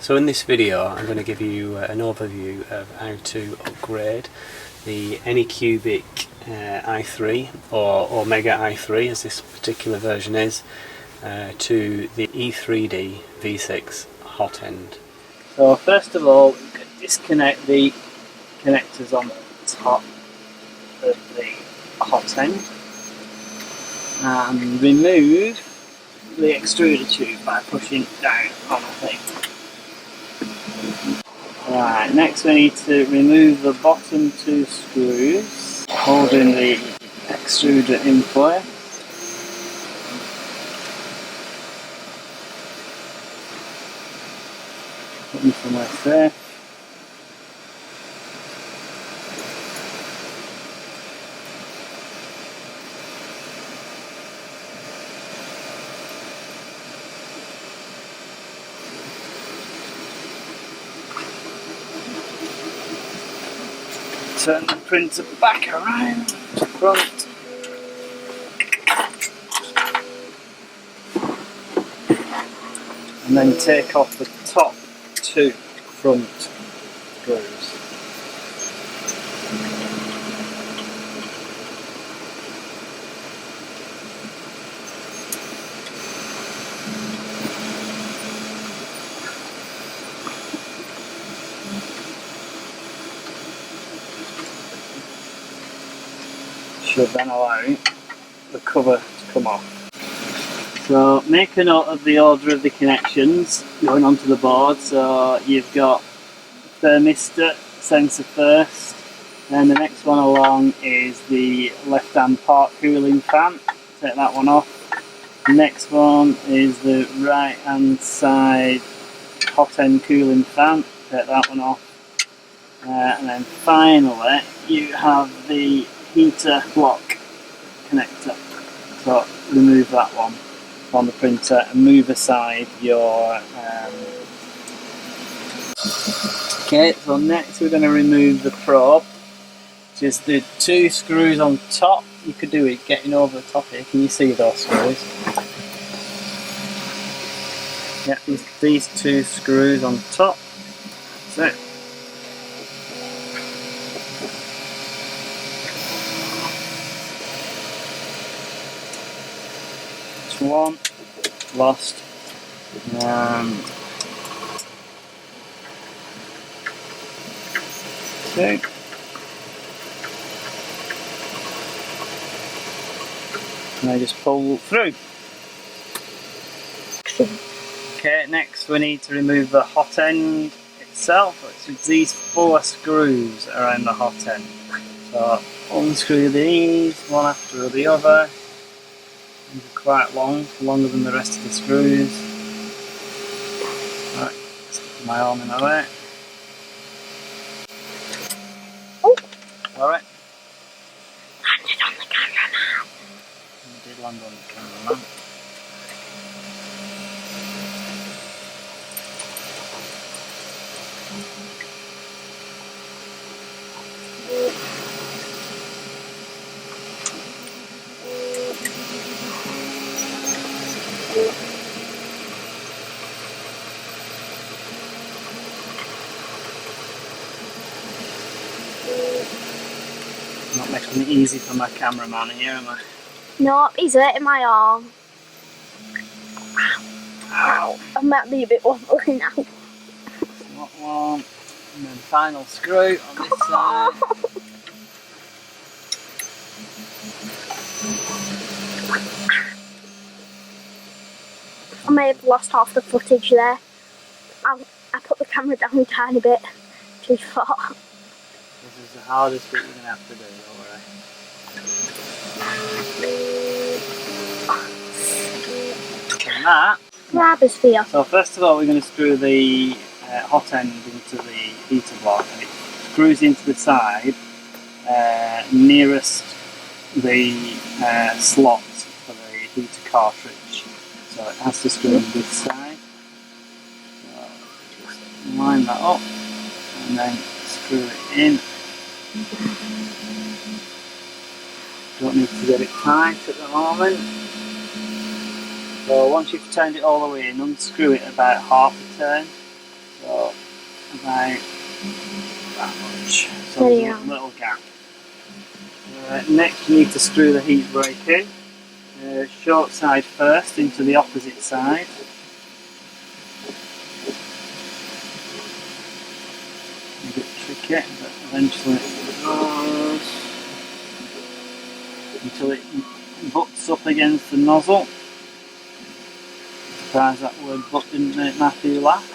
So in this video I'm going to give you an overview of how to upgrade the AnyCubic i3 or Omega i3 as this particular version is to the E3D V6 Hotend. So first of all, you can disconnect the connectors on the top of the Hotend and remove the extruder tube by pushing it down on the thing. Right, next we need to remove the bottom two screws holding the extruder in place. Put them somewhere safe. Turn the printer back around to front. And then take off the top two front screws. Should then allow the cover to come off. So make a note of the order of the connections going onto the board. So you've got the thermistor sensor first, then the next one along is the left hand port cooling fan, take that one off. The next one is the right hand side hot end cooling fan, take that one off. And then finally you have the heater block connector, so remove that one on the printer and move aside your okay, so next we're going to remove the probe, just the two screws on top. You could do it getting over the top here. Can you see those screws? Yeah, these two screws on top. That's it. One lost. Two. And I just pull through. Okay, next we need to remove the hot end itself. It's these four screws around the hot end. So unscrew these one after the other. These are quite long, longer than the rest of the screws. Right, stick my arm in the way. Oh! Alright. Landed on the cameraman. I did land on the cameraman. Not making it easy for my cameraman here, am I? No, he's hurting my arm. Ow! I might be a bit wobbly now. Not one. And then final screw on this side. I may have lost half the footage there. I put the camera down a tiny bit too far. This is the hardest bit you're going to have to do, don't worry. And that. Grabber's for you. So first of all we're going to screw the hot end into the heater block, and it screws into the side nearest the slot for the heater cartridge. So it has to screw on this side. So just line that up and then screw it in. Don't need to get it tight at the moment. So once you've turned it all the way in, unscrew it about half a turn. So So about that much. So There there's you a are. little gap. Next you need to screw the heat brake in. Short side first into the opposite side. A bit tricky, but eventually it goes until it butts up against the nozzle. Surprised that word butt didn't make Matthew laugh.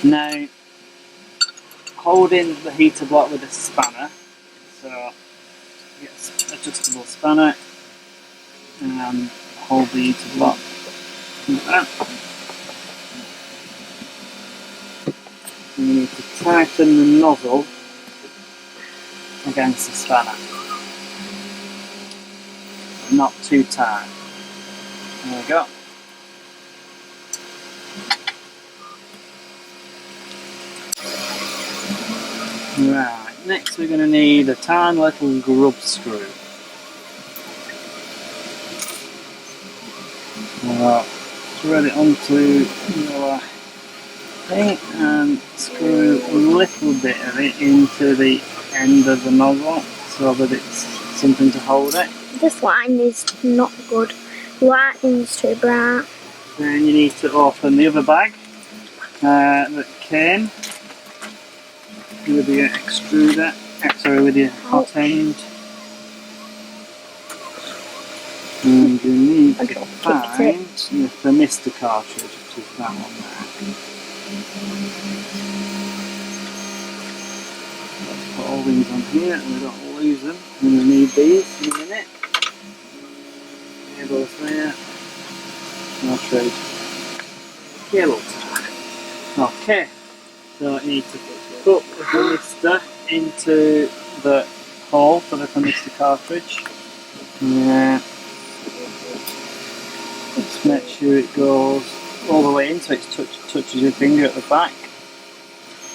Now, holding the heater block with a spanner, so get an adjustable spanner and hold the heater block like that. And you need to tighten the nozzle against the spanner. Not too tight. There we go. Right, next we're going to need a tiny little grub screw. Thread it onto your thing and screw a little bit of it into the end of the nozzle so that it's something to hold it. This line is not good. Lightning's too bright. Then you need to open the other bag that came with the extruder, with the Hotend. And you need to find the thermistor cartridge, which is that one there. Let's put all these on here and we don't lose them. And we need these in a minute. Cables there. I'll trade cable tie. Okay, so you need to put the thermistor into the hole for the thermistor cartridge. Yeah. Just make sure it goes all the way in so it touches your finger at the back.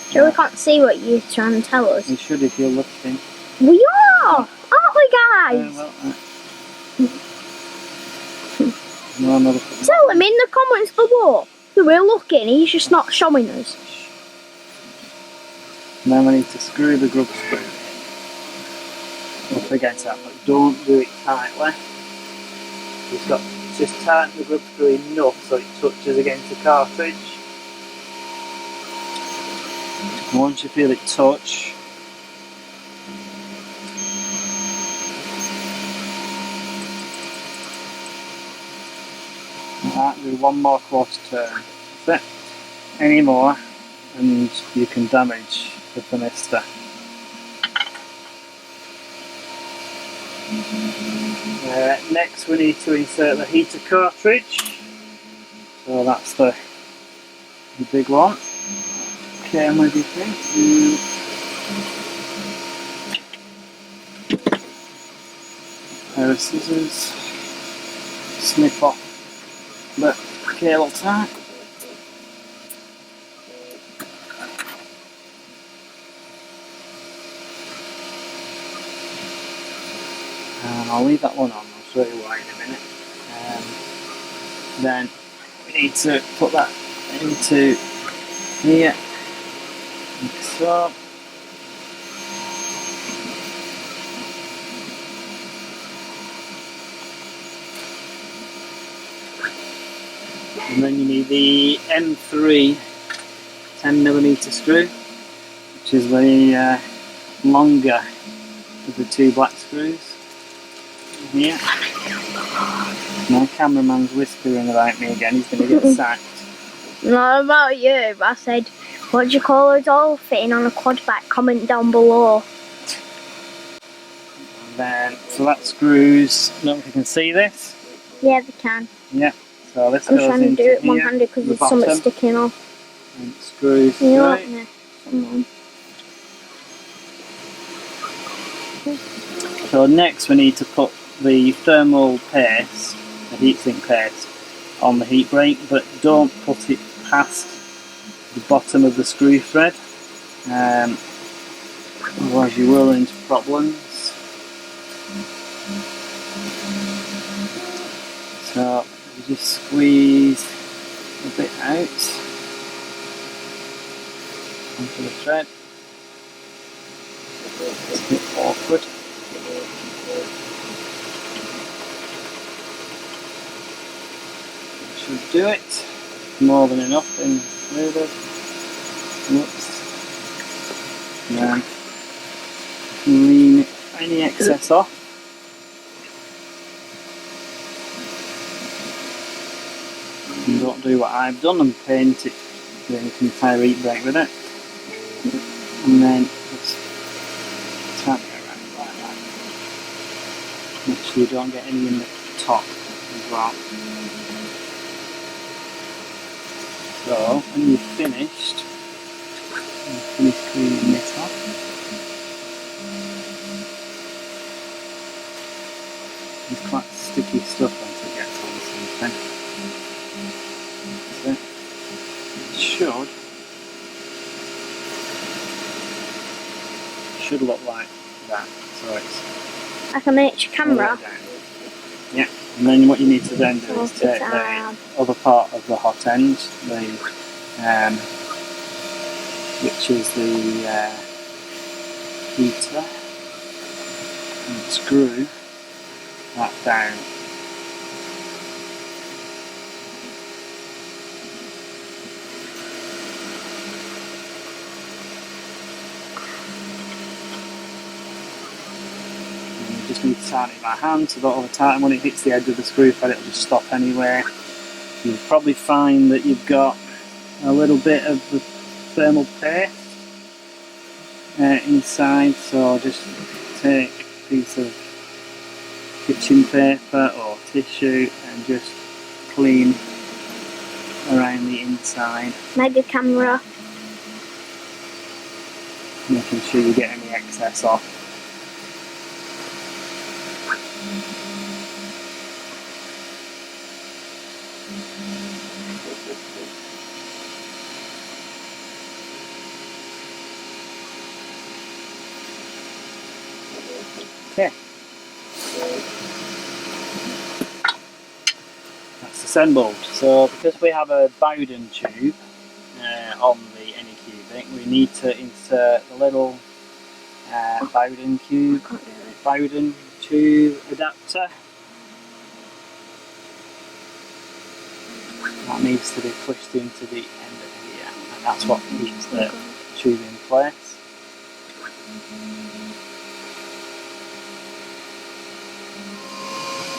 Sure, we can't see what you're trying to tell us. You should if you're looking. We are! Aren't we, guys? No, another Tell him in the comments below that we're looking, he's just not showing us. Now we need to screw the grub screw up against that, but don't do it tightly. Just tighten the grub screw enough so it touches against the cartridge. And once you feel it touch, right, do one more quarter turn. That's it. Any more and you can damage the thermistor. Next we need to insert the heater cartridge. So that's the big one. Okay, I'm with you think. Pair of scissors. Snip off the cable tie. And I'll leave that one on, I'll show you why in a minute. Then we need to put that into here, like so. And then you need the M3 10mm screw, which is the longer of the two black screws. Here. My cameraman's whispering about me again, he's going to get sacked. Not about you, but I said, what do you call us all fitting on a quad bike? Comment down below. And then, so that screws, I don't know if you can see this. Yeah, they can. Yeah, so this I'm goes trying to into do it here, one-handed because the there's something bottom, sticking off. and it screws Can you through. open it? Someone. So next we need to put the thermal paste, the heatsink paste, on the heat brake, but don't put it past the bottom of the screw thread, otherwise you will run into problems. So you You just squeeze a bit out onto the thread. It's a bit awkward. Should do it. More than enough included. Whoops. Then clean any excess off. And don't do what I've done and paint it the entire heat break with it. And then just turn it around like that. Make sure you don't get any in the top as well. So when you've finished, finish cleaning this off. There's quite sticky stuff once it gets on something. So it should look like that. So it's Like a miniature camera. Yeah, and then what you need to then do is take the other part of the hot end, which is the heater, and screw that down. Just need to tighten it by hand so that all the time when it hits the edge of the screw thread it'll just stop anywhere. You'll probably find that you've got a little bit of the thermal paste inside, so just take a piece of kitchen paper or tissue and just clean around the inside. Mega camera. Making sure you get any excess off. Okay, that's assembled. So because we have a bowden tube on the AnyCubic, we need to insert the little bowden tube adapter. That needs to be pushed into the end of here, and that's what keeps the tube in place.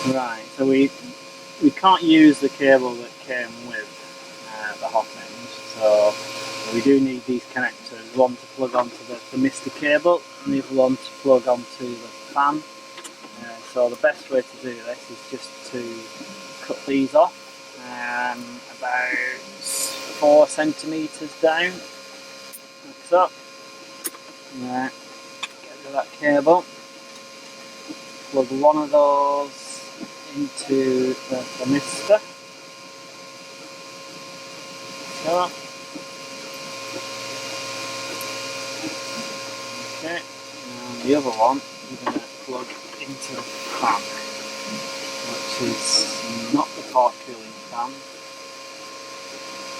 Right, so we can't use the cable that came with the hot end, so we do need these connectors, one to plug onto the thermistor cable and the other one to plug onto the fan. So the best way to do this is just to cut these off about 4 centimetres down, like so. Get rid of that cable, plug one of those into the thermistor. So. Okay, and the other one you're going to plug into the fan, which is not the port cooling fan.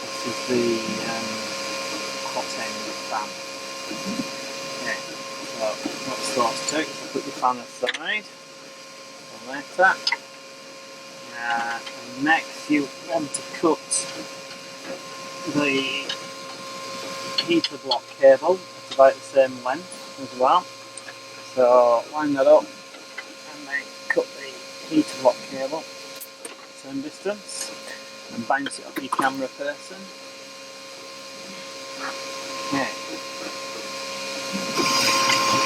This is the Hotend fan. Okay, so that's those two. So put your fan aside for later. And next you want to cut the heater block cable. It's about the same length as well. So line that up and then cut the heater block cable same distance and bounce it off your camera person.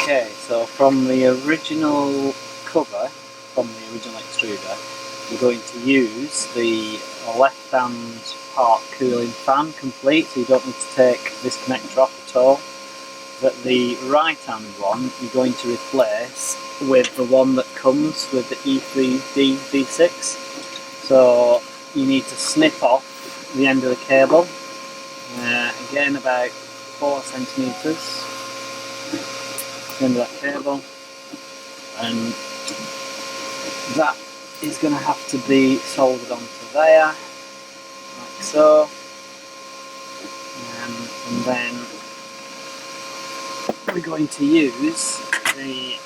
Okay, so from the original cover, from the original extruder, we're going to use the left hand part cooling fan complete, so you don't need to take this connector off at all. But the right hand one you're going to replace with the one that comes with the E3D V6. So you need to snip off the end of the cable, again about 4 centimetres, the end of that cable, and that is going to have to be soldered onto there, like so, and then we're going to use the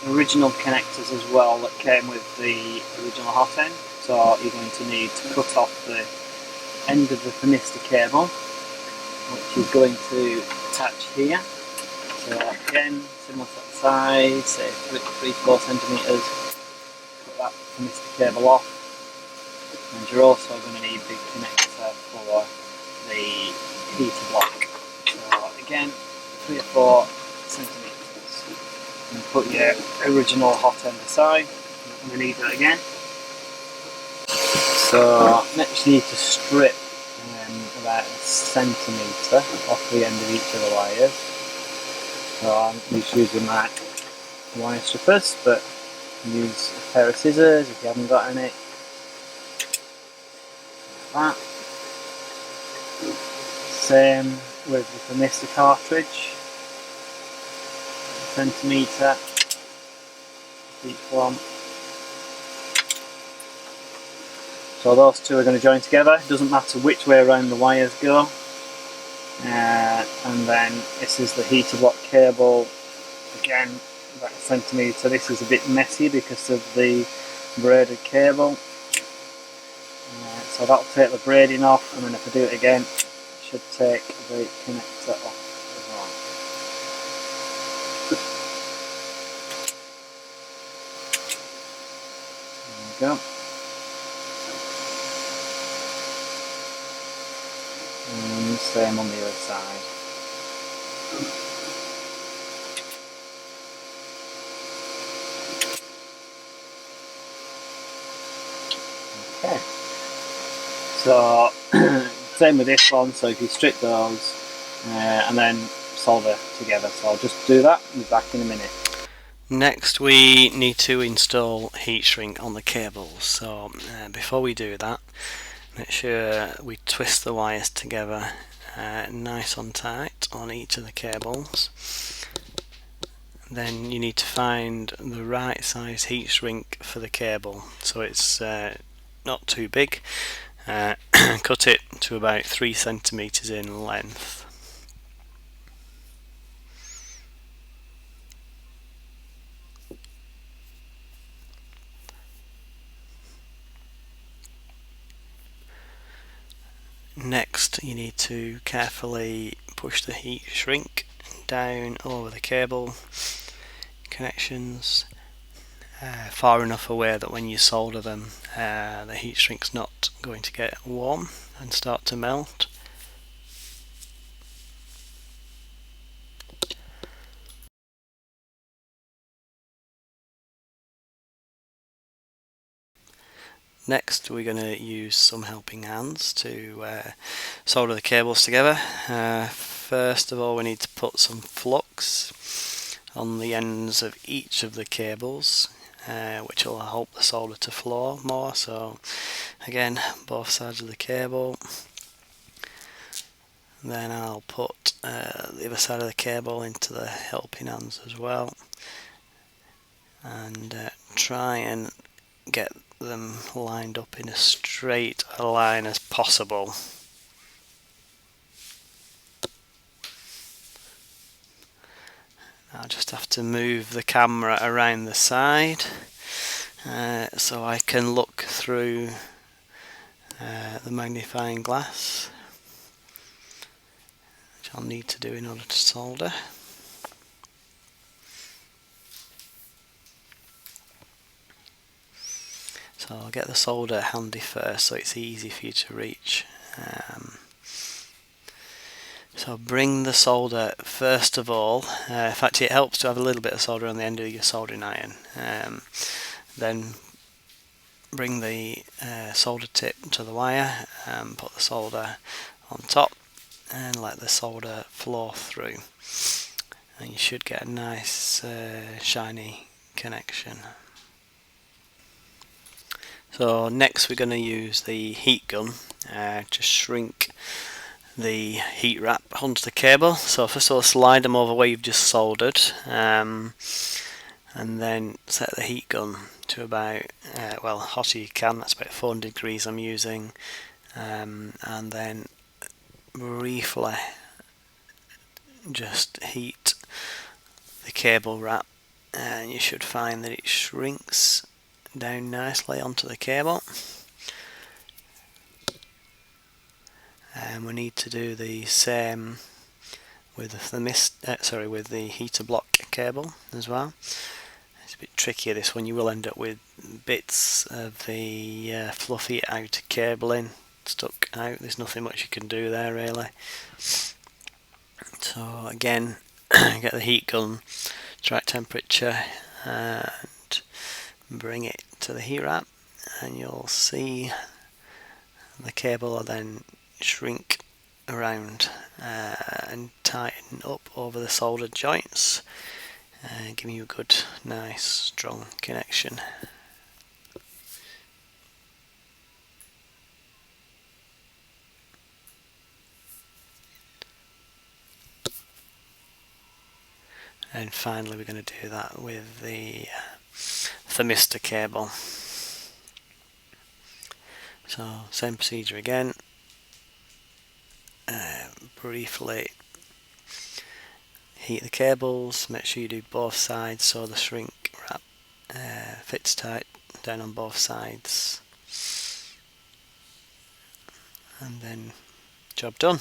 original connectors as well that came with the original Hotend. So you're going to need to cut off the end of the thermistor cable, which is going to attach here. So again, similar to that side, say 3-4 centimetres, cut that thermistor cable off, and you're also going to need the connector for the heater block. So again, 3 or 4 centimetres. And put your original Hotend aside, you're going to need that again. So next you need to strip about 1 centimetre off the end of each of the wires. So I'm just using my wire strippers, but use a pair of scissors if you haven't got any. Like that. Same with the thermistor cartridge. 1 centimetre each one. So those two are going to join together. It doesn't matter which way around the wires go. And then this is the heater block cable. Again, about 1 centimetre. This is a bit messy because of the braided cable. So that'll take the braiding off, and then if I do it again, it should take the connector off as well. There we go. And same on the other side. Okay. So same with this one. So if you strip those and then solder together. So I'll just do that and be back in a minute. Next we need to install heat shrink on the cables. So before we do that, make sure we twist the wires together nice and tight on each of the cables. Then you need to find the right size heat shrink for the cable, so it's not too big. Cut it to about 3 centimetres in length. Next you need to carefully push the heat shrink down over the cable connections far enough away that when you solder them the heat shrink's not going to get warm and start to melt. Next we're going to use some helping hands to solder the cables together. First of all we need to put some flux on the ends of each of the cables, which will help the solder to flow more. So again, both sides of the cable. Then I'll put the other side of the cable into the helping hands as well, and try and get them lined up in as straight a line as possible. I'll just have to move the camera around the side so I can look through the magnifying glass, which I'll need to do in order to solder. So I'll get the solder handy first so it's easy for you to reach. So bring the solder first of all. In fact, it helps to have a little bit of solder on the end of your soldering iron. Then bring the solder tip to the wire and put the solder on top and let the solder flow through. And you should get a nice shiny connection. So next we're going to use the heat gun to shrink the heat wrap onto the cable. So first of all, slide them over where you've just soldered, and and then set the heat gun to about, well, hotter you can, that's about 400 degrees I'm using, and then briefly just heat the cable wrap, and you should find that it shrinks down nicely onto the cable. And we need to do the same with the with the heater block cable as well. It's a bit trickier this one. You will end up with bits of the fluffy outer cabling stuck out. There's nothing much you can do there really. So again, get the heat gun to right temperature and bring it to the heat wrap, and you'll see the cable will then shrink around and tighten up over the soldered joints, giving you a good, nice, strong connection. And finally we're going to do that with the thermistor cable. So same procedure again, briefly heat the cables, make sure you do both sides so the shrink wrap fits tight down on both sides, and then job done.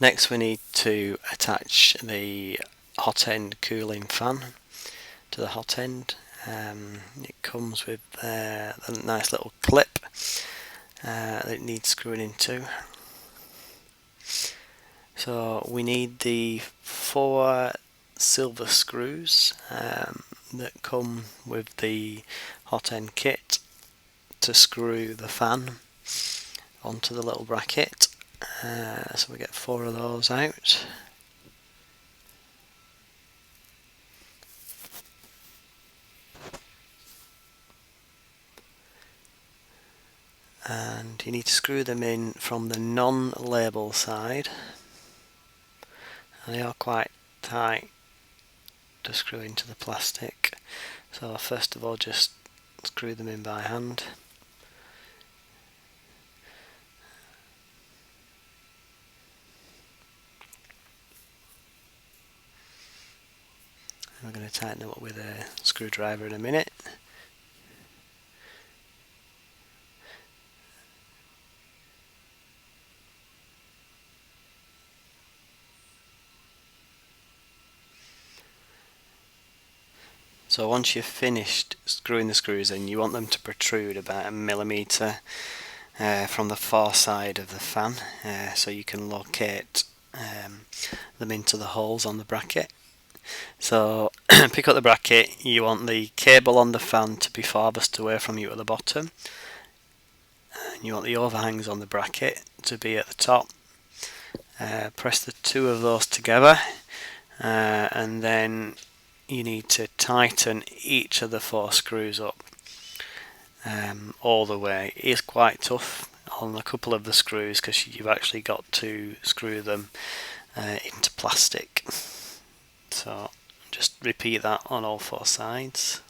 Next we need to attach the Hotend cooling fan to the Hotend. It comes with a nice little clip that it needs screwing into. So we need the 4 silver screws that come with the Hotend kit to screw the fan onto the little bracket. So we get 4 of those out. And you need to screw them in from the non-label side. And they are quite tight to screw into the plastic. So first of all just screw them in by hand. We're going to tighten them up with a screwdriver in a minute. So once you've finished screwing the screws in, you want them to protrude about 1 millimetre from the far side of the fan, so you can locate them into the holes on the bracket. So pick up the bracket, you want the cable on the fan to be farthest away from you at the bottom, and you want the overhangs on the bracket to be at the top. Press the 2 of those together, and then you need to tighten each of the 4 screws up all the way. It is quite tough on a couple of the screws because you've actually got to screw them into plastic. So just repeat that on all 4 sides.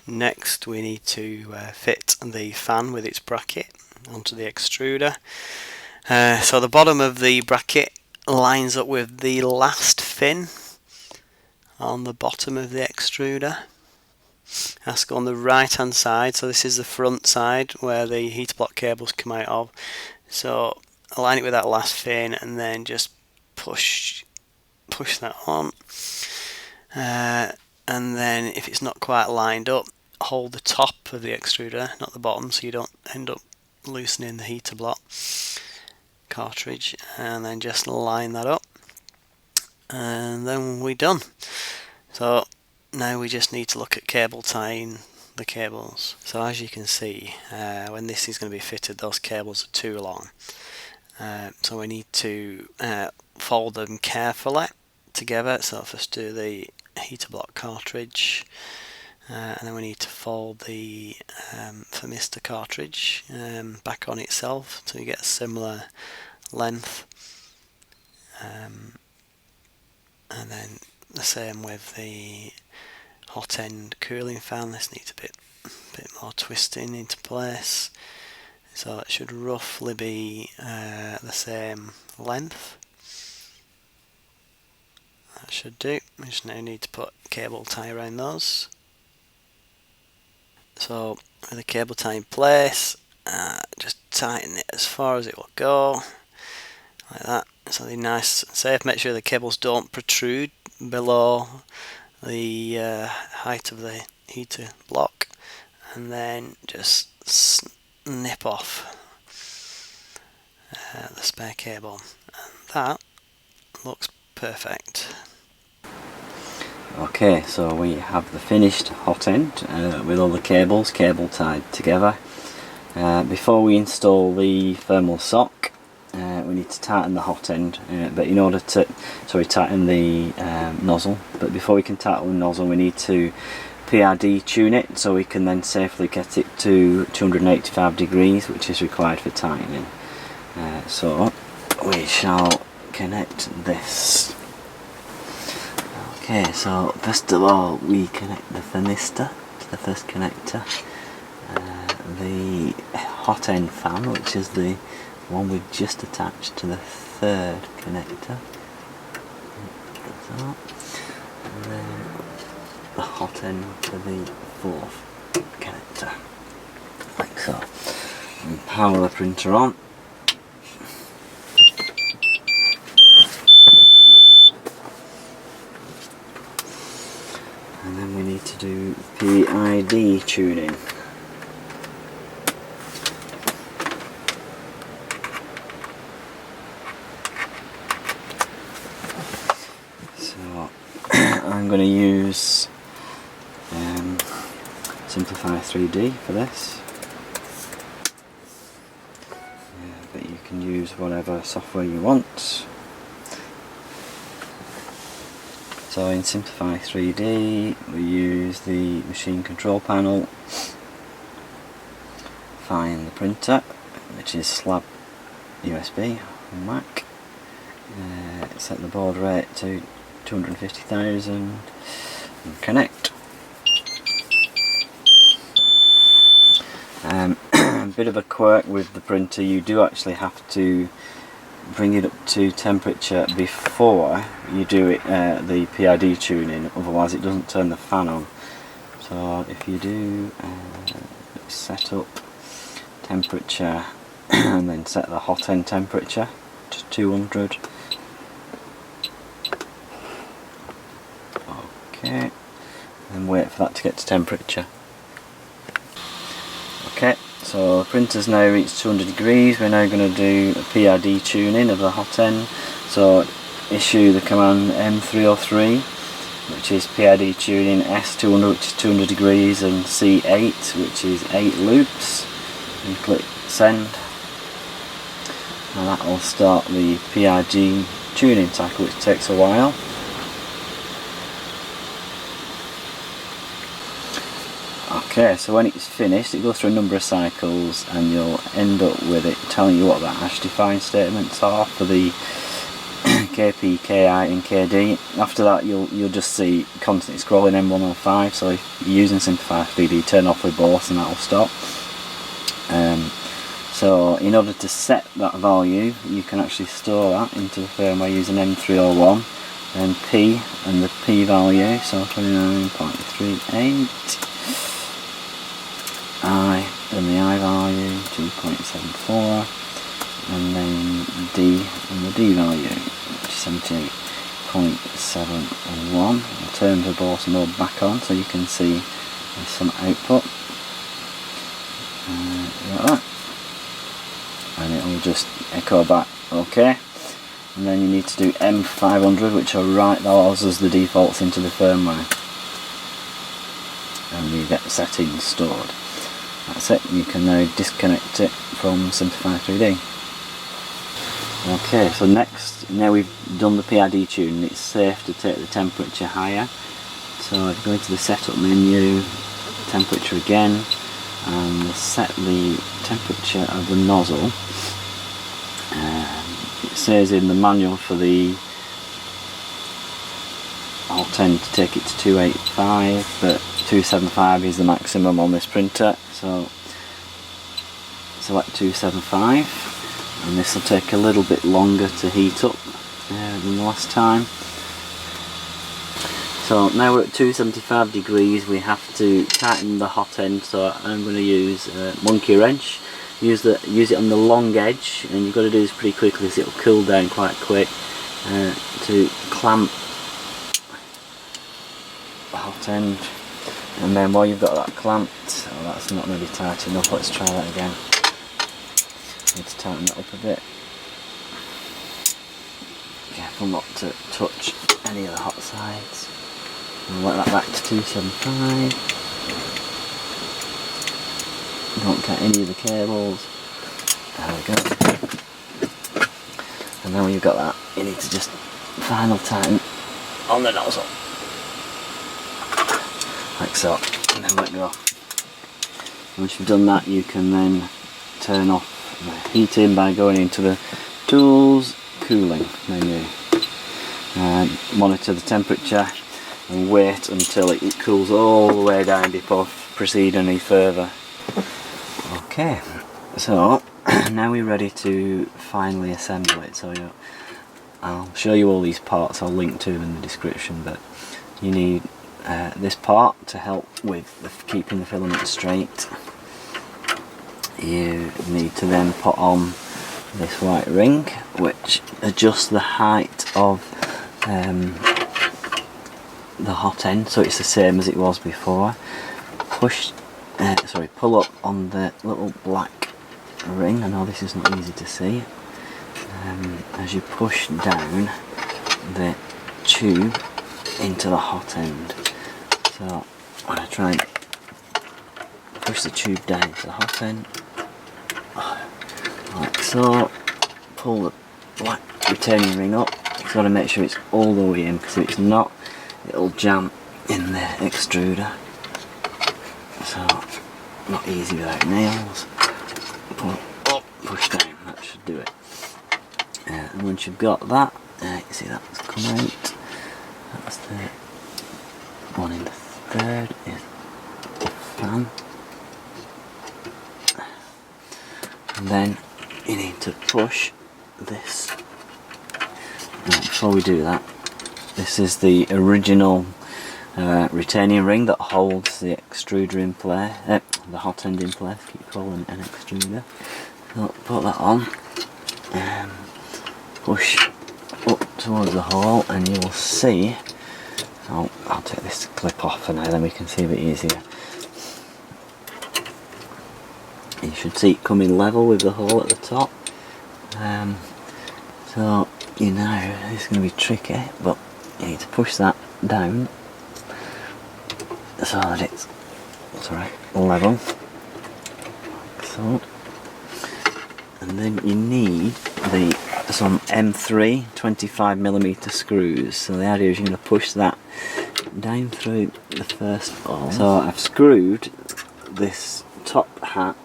Next we need to fit the fan with its bracket onto the extruder. So the bottom of the bracket lines up with the last fin on the bottom of the extruder. It has to go on the right hand side, so this is the front side where the heater block cables come out of. So align it with that last fin and then just push that on. And then if it's not quite lined up, hold the top of the extruder, not the bottom, so you don't end up loosening the heater block cartridge, and then just line that up, and then we're done. So now we just need to look at cable tying the cables. So as you can see, when this is going to be fitted, those cables are too long, so we need to fold them carefully together. So first do the heater block cartridge, and then we need to fold the thermistor cartridge back on itself so you get a similar length, and then the same with the Hotend cooling fan. This needs a bit more twisting into place, so it should roughly be the same length. That should do. We just now need to put a cable tie around those. So with the cable tie in place, just tighten it as far as it will go, like that. So they're nice and safe. Make sure the cables don't protrude below the height of the heater block, and then just snip off the spare cable, and that looks perfect. Okay, so we have the finished Hotend with all the cables cable tied together. Before we install the thermal sock, we need to tighten the Hotend, but in order to tighten the nozzle. But before we can tighten the nozzle, we need to PRD tune it so we can then safely get it to 285 degrees, which is required for tightening. So we shall connect this. Okay, so first of all we connect the thermistor to the first connector, the Hotend fan, which is the one we've just attached, to the third connector, and then the Hotend to the fourth connector, like so. And power the printer on. And then we need to do PID tuning. So I'm going to use Simplify 3D for this, but you can use whatever software you want. So in Simplify 3D we use the machine control panel, find the printer, which is slab USB on Mac, set the baud rate to 250,000 and connect. A bit of a quirk with the printer, you do actually have to bring it up to temperature before you do it the PID tuning, otherwise it doesn't turn the fan on. So if you do set up temperature and then set the Hotend temperature to 200. Okay, and wait for that to get to temperature. Okay, so the printer's now reached 200 degrees. We're now going to do a PID tuning of the Hotend. So issue the command M303, which is PID tuning, S200, which is 200 degrees, and C8, which is 8 loops, and click send. And that will start the PID tuning cycle, which takes a while. Okay, so when it's finished, it goes through a number of cycles and you'll end up with it telling you what the hash define statements are for the KP, KI and KD. After that you'll just see constantly scrolling M105, so if you're using Simplify 3D, turn off with both and that'll stop. So in order to set that value, you can actually store that into the firmware using M301 and P and the P value, so 29.38. I and the I value 2.74, and then D and the D value, which is 78.71. I'll turn the board mode back on so you can see there's some output like that, and it will just echo back OK. And then you need to do M500, which will write those as the defaults into the firmware, and you get the settings stored. That's it, you can now disconnect it from Simplify 3D. Okay, so next, now we've done the PID tune, it's safe to take the temperature higher. So if you go into the setup menu, temperature again, and we'll set the temperature of the nozzle. It says in the manual for the I'll tend to take it to 285, but 275 is the maximum on this printer, so select 275, and this will take a little bit longer to heat up than the last time. So now we're at 275 degrees, we have to tighten the hot end, so I'm going to use a monkey wrench. Use it on the long edge, and you've got to do this pretty quickly so it'll cool down quite quick, to clamp the hot end. And then while you've got that clamped, oh, that's not really tight enough, let's try that again. Need to tighten that up a bit. Careful not to touch any of the hot sides. And let that back to 275. Don't cut any of the cables. There we go. And then when you've got that, you need to just final tighten on the nozzle. Like so. And then let go. Once you've done that, you can then turn off the heating by going into the Tools Cooling menu. And monitor the temperature and wait until it cools all the way down before proceed any further. Okay, so now we're ready to finally assemble it. So I'll show you all these parts, I'll link to them in the description, but you need this part to help with keeping the filament straight. You need to then put on this white ring which adjusts the height of the hot end, so it's the same as it was before. Pull up on the little black ring. I know this is not easy to see. As you push down the tube into the hot end. So when I try and push the tube down into the hot end, like so, pull the black retaining ring up. You've got to make sure it's all the way in, because if it's not, it'll jam in the extruder. So, not easy without nails. Pull up, push down, that should do it. And once you've got that, you see that's come out. That's the one in the third is the fan. And then you need to push this. Now, before we do that, this is the original retaining ring that holds the extruder in place, the hot end in place. Keep calling it an extruder. So put that on and push up towards the hole, and you will see. I'll take this clip off for now, then we can see a bit easier. You should see it coming level with the hole at the top. So you know this is going to be tricky, but you need to push that down so that it's level, like so. And then you need some M3 25mm screws. So the idea is you're going to push that down through the first hole. So I've screwed this top hat.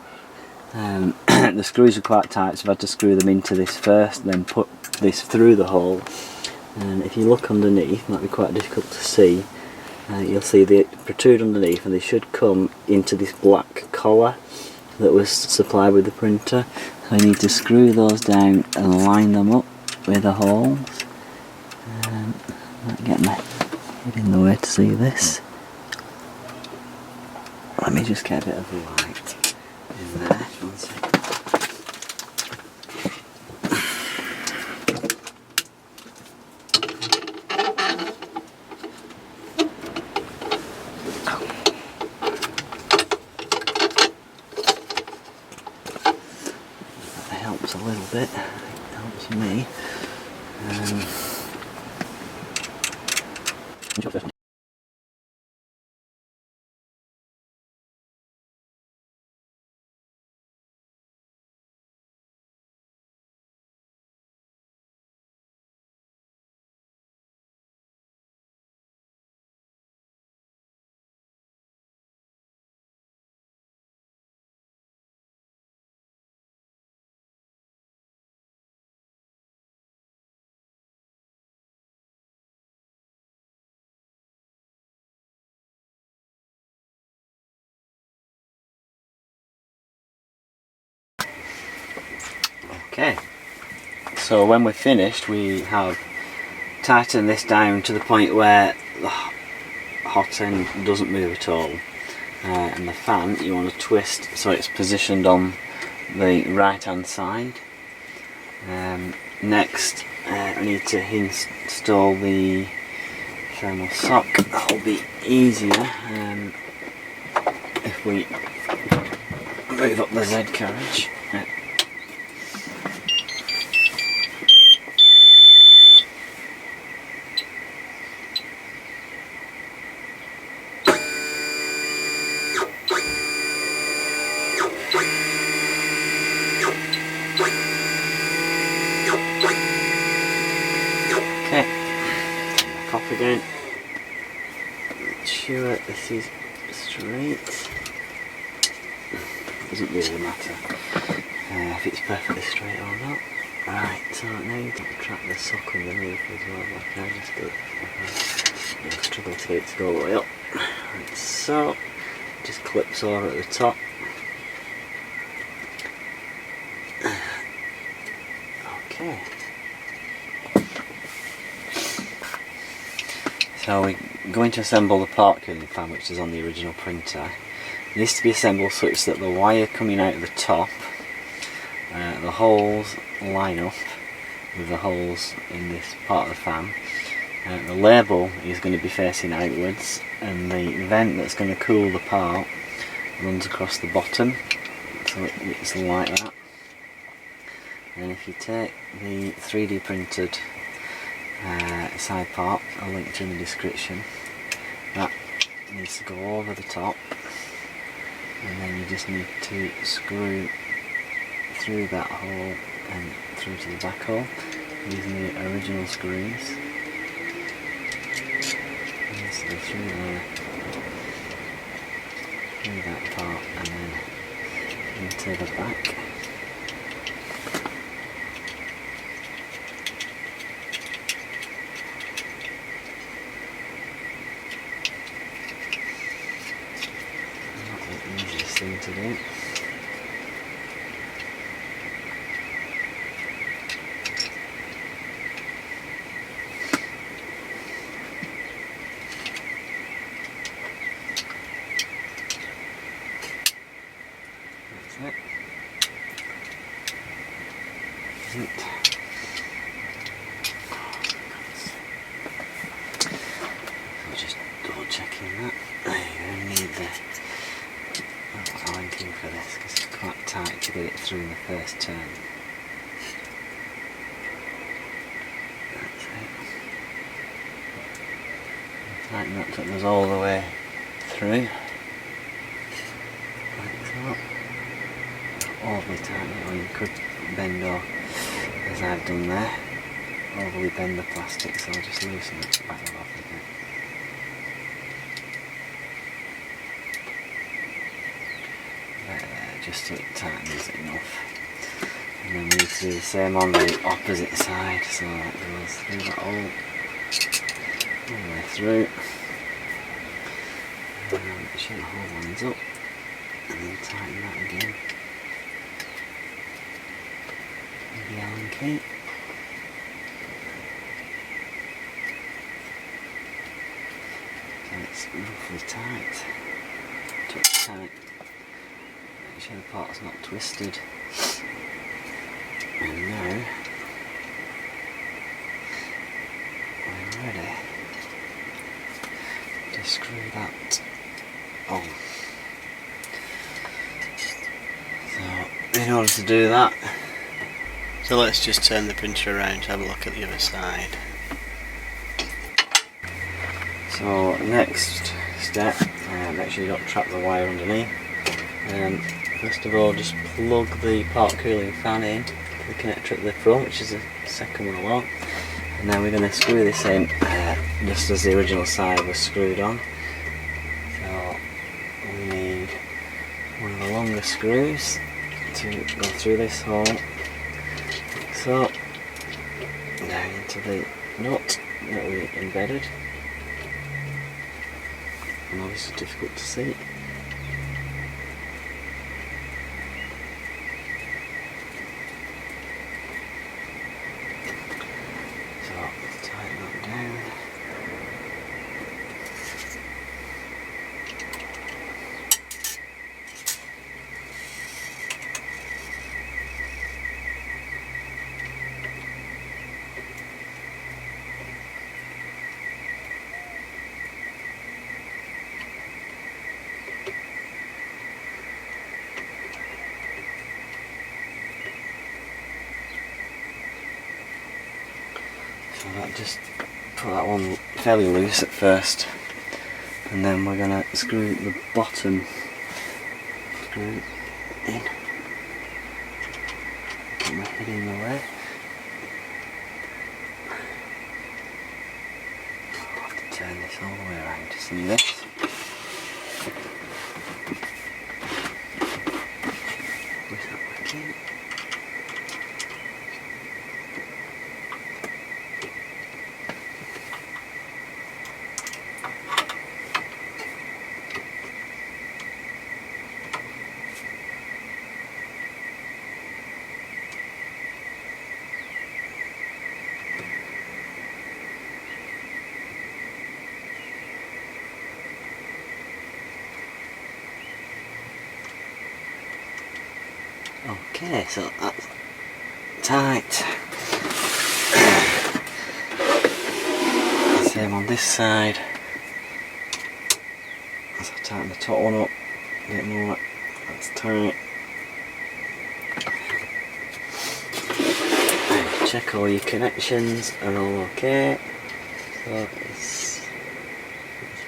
The screws are quite tight, so I've had to screw them into this first, then put this through the hole. And if you look underneath, it might be quite difficult to see, you'll see they protrude underneath, and they should come into this black collar that was supplied with the printer. So you need to screw those down and line them up with the holes. Might get my head in the way to see this. Let me just get a bit of light in there. One second. That helps a little bit. It helps me. Okay, so when we're finished we have tightened this down to the point where the hot end doesn't move at all, and the fan you want to twist so it's positioned on the right hand side. Next we need to install the thermal sock. That'll be easier if we move up the Z carriage. Okay, back up again. Make sure this is straight. Doesn't really matter if it's perfectly straight or not. Right, so now you've got to track the sock underneath as well. Like I just did. I'll struggle to get it to go all the way up. Right, so just clips over at the top. Okay. So we're going to assemble the part cooling fan, which is on the original printer. It needs to be assembled such that the wire coming out of the top, the holes line up with the holes in this part of the fan. The label is going to be facing outwards, and the vent that's going to cool the part runs across the bottom, so it's like that. And if you take the 3D printed side part, I'll link to in the description, that needs to go over the top, and then you just need to screw through that hole and through to the back hole using the original screws. And just go through there, through that part, and then into the back. Thing to do. That's it. I'm just double checking that. You need the linking for this because it's quite tight to get it through in the first turn. That's it. Tighten that till it goes all the way through. Like so. Overly tight, or you could bend off, as I've done there, overly bend the plastic, so I'll just loosen it back off a bit. Just so it tightens enough, and then we need to do the same on the opposite side, so it goes through that all the way through, and make sure the whole lines up, and then tighten that again with the Allen key. So it's roughly tight, touch tight. Make sure the part's not twisted. And now we're ready to screw that on. So in order to do that, so let's just turn the printer around to have a look at the other side. So next step, make sure you don't trap the wire underneath. First of all, just plug the part cooling fan in to the connector at the front, which is the second one along, and then we're going to screw this in just as the original side was screwed on. So we need one of the longer screws to go through this hole, like so, down into the nut that we embedded, and obviously difficult to see. So that just put that one fairly loose at first, and then we're going to screw the bottom screw in. Get my head in the way. I'll have to turn this all the way around to see this. Where's that working? Okay, so that's tight. Same on this side. As I tighten the top one up a bit more, that's tight. And check all your connections are all okay. So it's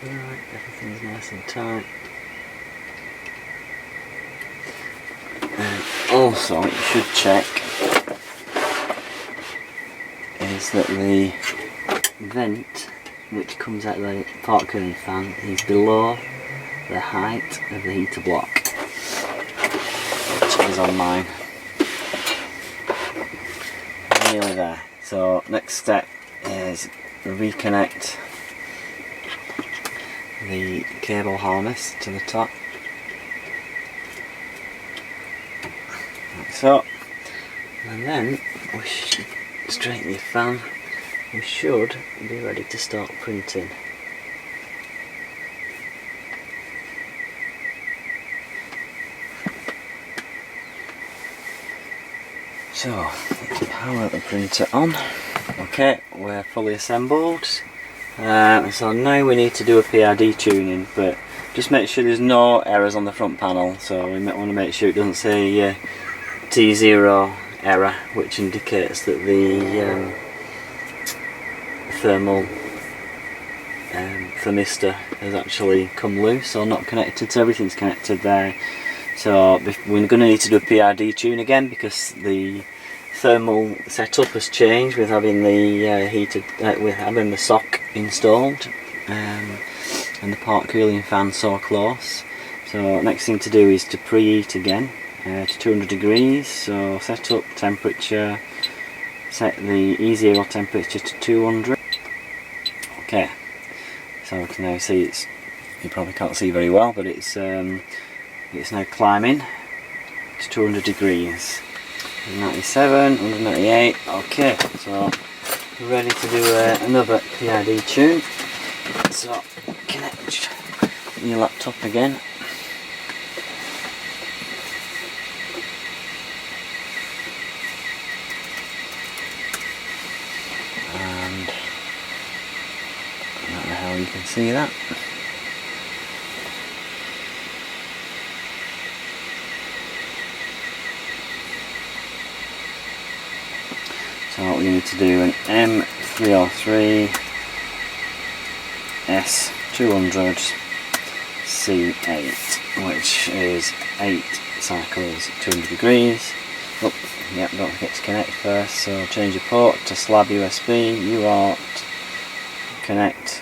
right, everything's nice and tight. Also, what you should check is that the vent which comes out of the part cooling fan is below the height of the heater block, which is on mine. Nearly there. So next step is reconnect the cable harness to the top. So, and then we should straighten your fan. We should be ready to start printing. So, let's power the printer on. Okay, we're fully assembled. So now we need to do a PID tuning, but just make sure there's no errors on the front panel. So we might want to make sure it doesn't say T0 error, which indicates that the thermal thermistor has actually come loose or not connected, so everything's connected there. So we're going to need to do a PID tune again because the thermal setup has changed with having the with having the sock installed and the part cooling fan so close. So next thing to do is to preheat again to 200 degrees. So set up temperature, set the E0 temperature to 200. Okay, so we can now see it's, you probably can't see very well, but it's now climbing to 200 degrees. 97, 198. Okay, so we're ready to do another PID tune. So connect your laptop again. And I don't know how you can see that. So what we need to do an M303 S200 C8, which is 8 cycles at 200 degrees. Oh, yep, don't forget to connect first. So change your port to slab USB, UART, connect.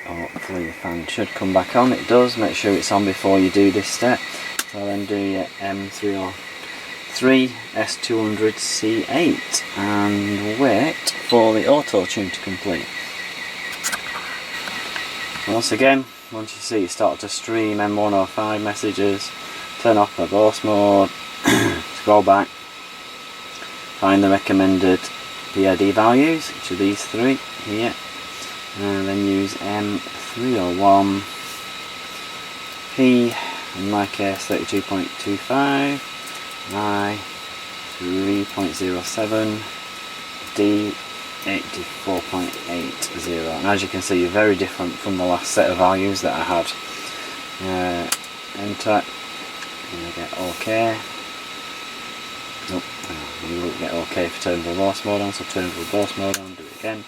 Hopefully your fan should come back on. It does. Make sure it's on before you do this step. So then do your M303 S200 C8 and wait for the auto tune to complete. Once again, once you see it start to stream M105 messages, turn off verbose mode, scroll back, find the recommended PID values, which are these three here, and then use M301 P, in my case 32.25, I 3.07, D 84.80, and as you can see, you're very different from the last set of values that I had. Enter, and I get OK. Nope, You will get OK for turn reverse mode on, so turn reverse mode on, do it again,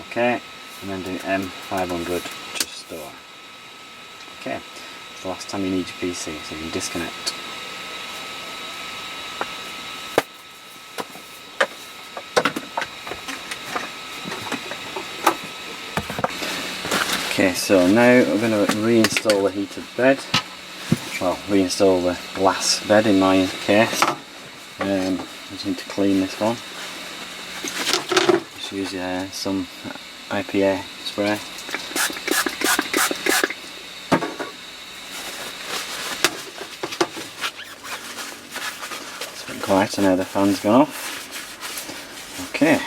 OK, and then do M500 to store. OK, it's the last time you need your PC, so you can disconnect. Okay, so now we're going to reinstall the heated bed. Well, reinstall the glass bed in my case. I just need to clean this one. Just use some IPA spray. It's been quiet, and now the fan's gone off. Okay,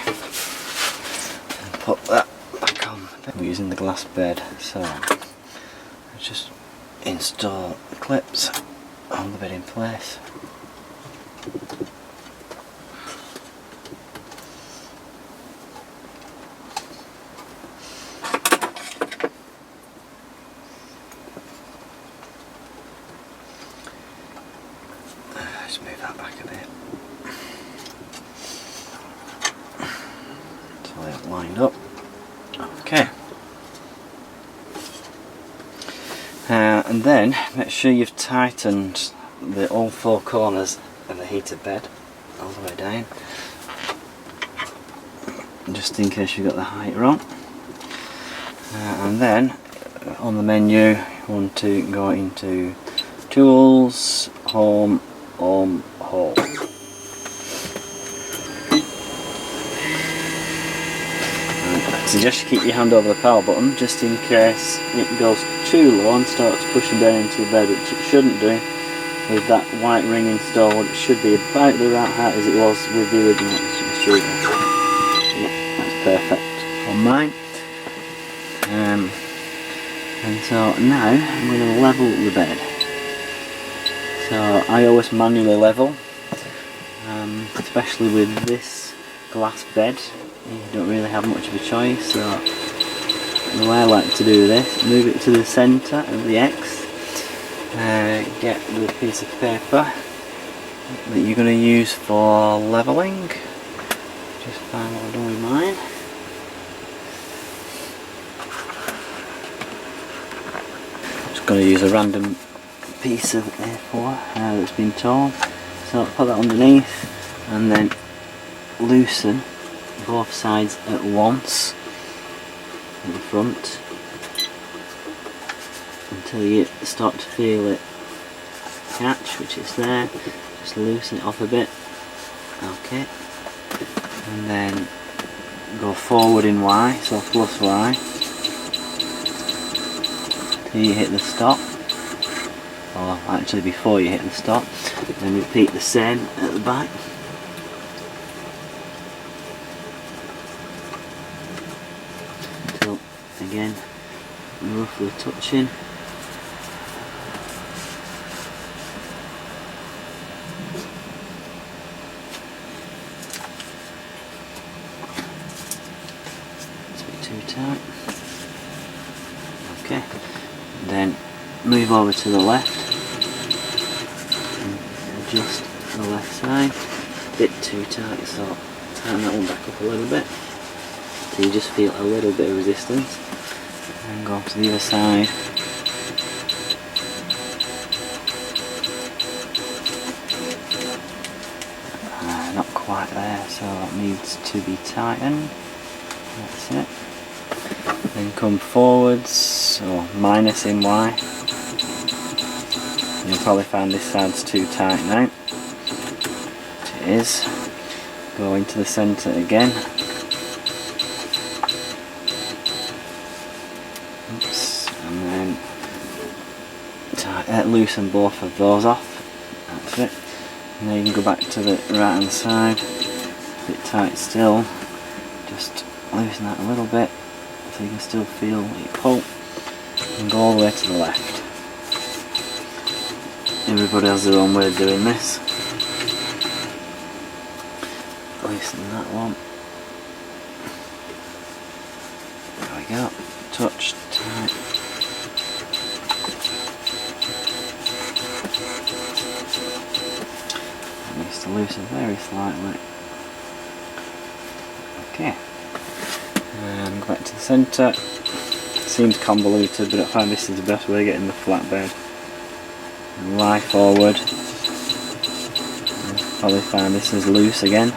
put that back on. We're using the glass bed, so let's just install the clips, hold the bed in place. Just move that back a bit so they're lined up. Okay. And then make sure you've tightened all four corners of the heated bed all the way down, just in case you've got the height wrong. And then on the menu you want to go into Tools, Home, Home. I suggest you keep your hand over the power button just in case it goes too low and starts pushing down into the bed, which it shouldn't do. With that white ring installed, it should be about the right height as it was with the original extruder. Yeah, that's perfect on mine. And so now I'm going to level the bed. So I always manually level, especially with this glass bed. You don't really have much of a choice, so the way I like to do this, move it to the centre of the X, get the piece of paper that you're going to use for levelling. Just find what I've done with mine. Just going to use a random piece of A4 that's been torn, so put that underneath and then loosen both sides at once at the front until you start to feel it catch, which is there. Just loosen it off a bit, okay, and then go forward in Y, so plus Y, till you hit the stop, or actually before you hit the stop, then repeat the same at the back. Again, roughly touching. It's a bit too tight. Okay, then move over to the left and adjust the left side. A bit too tight, so tighten that one back up a little bit. So you just feel a little bit of resistance, and go to the other side. Not quite there, so that needs to be tightened. That's it. Then come forwards, or minus in Y. You'll probably find this side's too tight now. Which it is. Go into the centre again. And then loosen both of those off. That's it. And then you can go back to the right hand side. A bit tight still. Just loosen that a little bit so you can still feel it pull. And go all the way to the left. Everybody has their own way of doing this. Loosen that one. There we go. Touch, tight. And you still loosen very slightly. Okay, and go back to the centre. Seems convoluted, but I find this is the best way of getting the flatbed. And lie forward. You'll probably find this is loose again.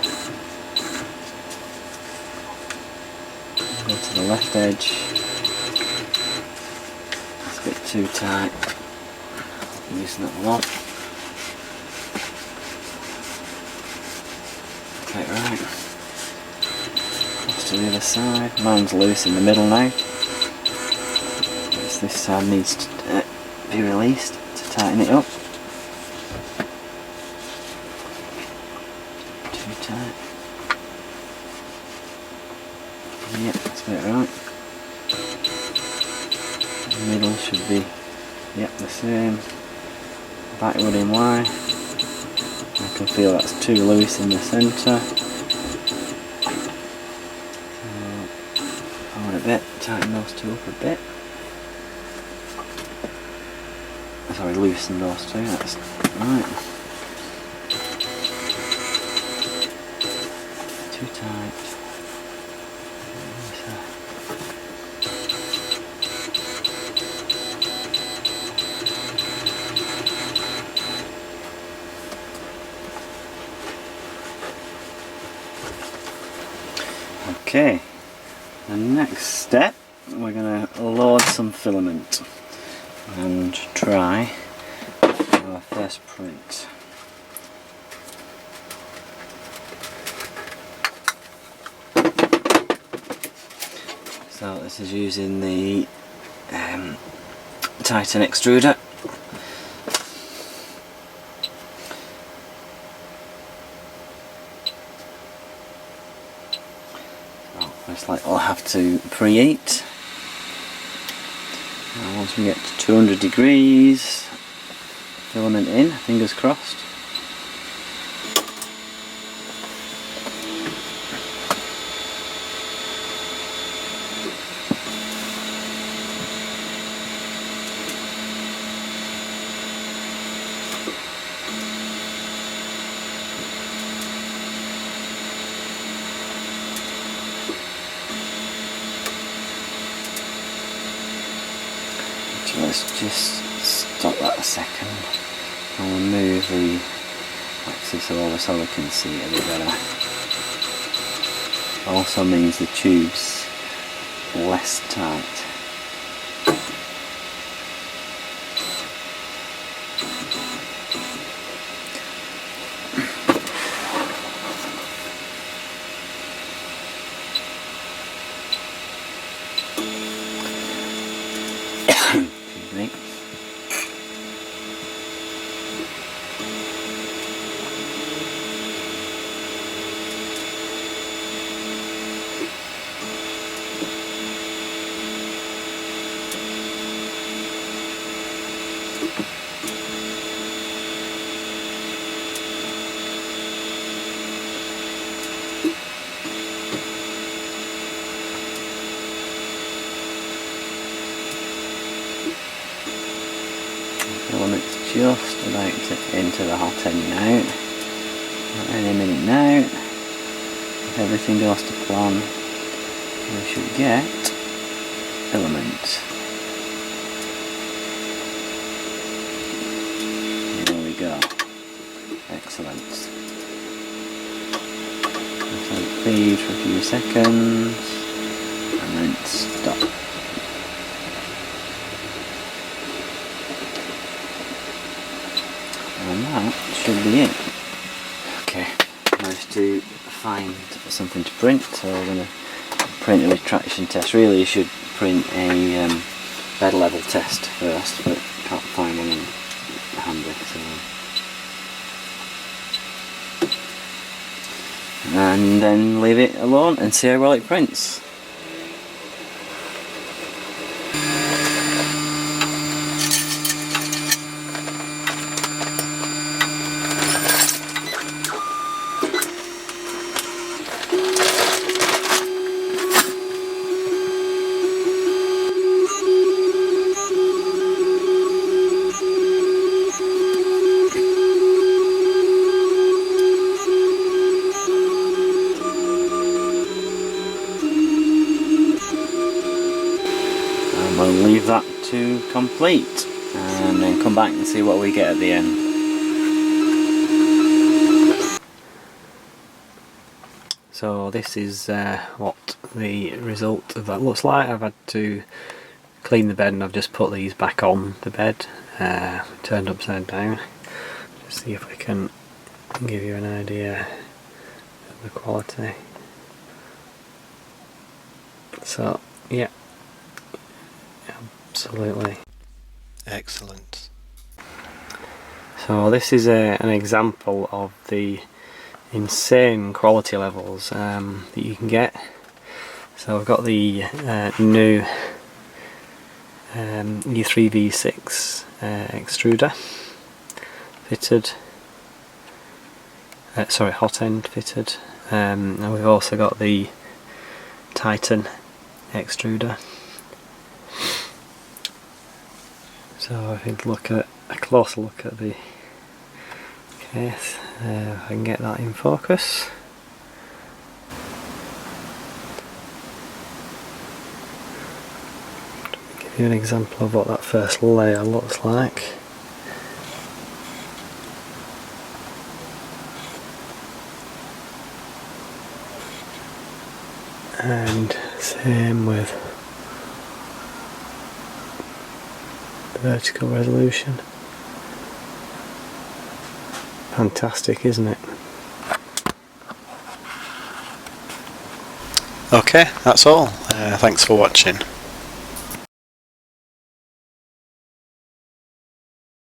Go to the left edge. It's a bit too tight. Loosen that one off. Okay, right. Across to the other side. Mine's loose in the middle now. This side needs to be released to tighten it up. Too tight. Yep, that's about right. The middle should be, yep, the same. Backward in Y. I can feel that's too loose in the centre. Forward a bit, tighten those two up a bit. Sorry, loosen those two, that's right. Too tight. Okay, the next step, we're going to load some filament and try our first print. So this is using the Titan Extruder. Most likely I'll have to preheat. And once we get to 200 degrees, filament in, fingers crossed. Let's just stop that a second and we'll move the axis over so we can see it a bit better. Also means the tube's less tight. Filament's just about to enter the Hotend now. Not any minute now. If everything goes to plan, we should get filament. There we go. Excellent. Let it feed for a few seconds and then stop. And that should be it. Okay, managed to find something to print, so we're going to print a retraction test. Really you should print a bed level test first, but can't find one handy. So. And then leave it alone and see how well it prints. leave that to complete and then come back and see what we get at the end. So this is what the result of that looks like. I've had to clean the bed and I've just put these back on the bed, turned upside down. Just see if I can give you an idea of the quality. So yeah, absolutely excellent. So this is an example of the insane quality levels that you can get. So I've got the new E3D V6 extruder fitted, sorry, Hotend fitted, and we've also got the Titan Extruder. So if you look at a closer look at the case, if I can get that in focus. Give you an example of what that first layer looks like. And same with vertical resolution. Fantastic, isn't it? Okay, that's all. Thanks for watching.